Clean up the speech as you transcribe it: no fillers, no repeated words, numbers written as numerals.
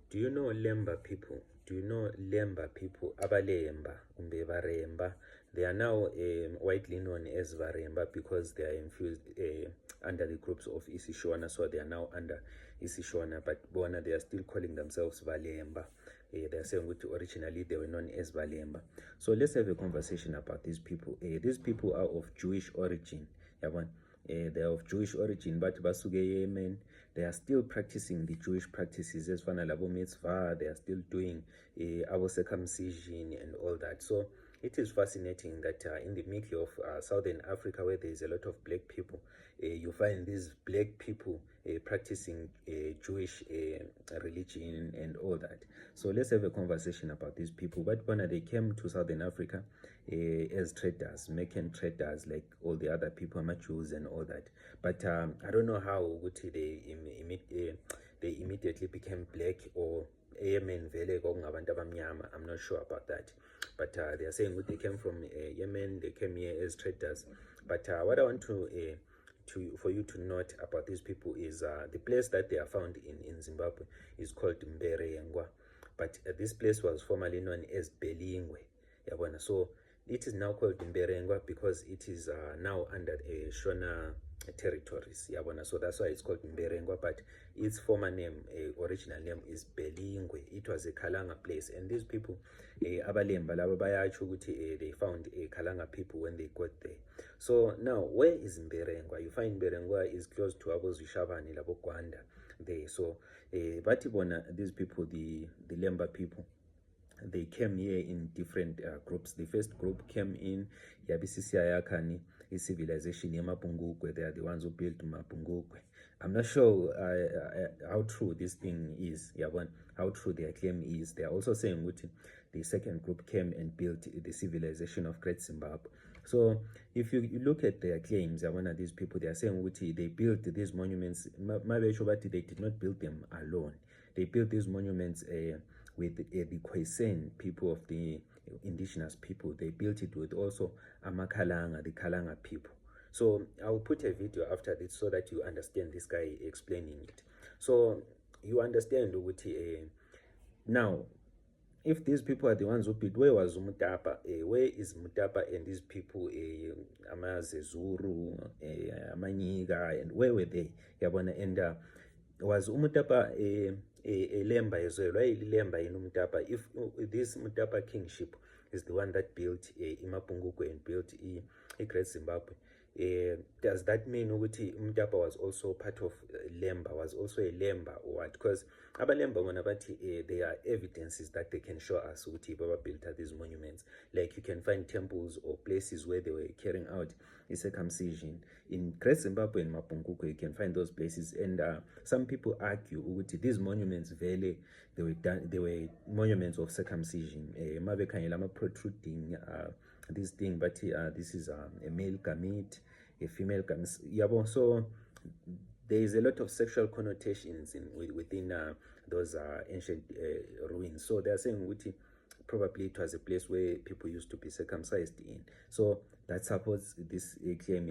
Do you know Lemba people? Do you know Lemba people? Abalemba, umbe Varemba. They are now widely known as Varemba because they are infused under the groups of Isishona, so they are now under Isishona. But Bona, they are still calling themselves Valemba. They are saying that originally they were known as Valemba. So let's have a conversation about these people. These people are of Jewish origin. They are of Jewish origin, but basuke Yemen, they are still practicing the Jewish practices as fana labo mitzvah. They are still doing our circumcision and all that. So it is fascinating that in the middle of Southern Africa, where there is a lot of black people, you find these black people practicing Jewish religion and all that. So let's have a conversation about these people. But when they came to Southern Africa as traders, Meccan traders, like all the other people, Jews and all that. But I don't know how they immediately became black or Yemen vele kwakungabantu abamnyama. I'm not sure about that, but they are saying they came from Yemen. They came here as traders. But what I want for you to note about these people is the place that they are found in Zimbabwe is called Mberengwa, but this place was formerly known as Belingwe. So it is now called Mberengwa because it is now under Shona territories. So that's why it's called Mberengwa, but its former name, original name, is Belingwe. It was a Kalanga place, and these people, Abalemba laba bayatsho ukuthi they found Kalanga people when they got there. So now, where is Mberengwa? You find Mberengwa is close to Abozishabani labo Gwanda there. So bathi bona, these people, the Lemba people, they came here in different groups. The first group came in Yabisisi Ayakani, a civilization Yamapungukwe. They are the ones who built Mapungukwe. I'm not sure how true this thing is, how true their claim is. They are also saying that the second group came and built the civilization of Great Zimbabwe. So if you look at their claims, these people, they are saying that they built these monuments. They did not build them alone. They built these monuments with the Khoisan people of the indigenous people. They built it with also Amakalanga, the Kalanga people. So I'll put a video after this so that you understand this guy explaining it. So you understand now, if these people are the ones who built, where was Mutapa? Where is Mutapa and these people, Amazezuru, Amanyiga, and where were they? And was Umutapa a Lemba as well? Why Lemba in Umutapa? If this Mutapa kingship is the one that built Imapungukwe and built Great Zimbabwe, does that mean Umutapa was also part of Lemba, was also a Lemba or what? Because Abalemba Wanabati, there are evidences that they can show us Uti Baba built these monuments. Like you can find temples or places where they were carrying out a circumcision. In Great Zimbabwe and Mapungukwe, you can find those places. And some people argue Uti these monuments, they were monuments of circumcision. Mabekanyelama protruding this thing, but this is a male gamete, a female gamete. So there is a lot of sexual connotations within those ancient ruins. So they are saying probably it was a place where people used to be circumcised in. So that supports this claim.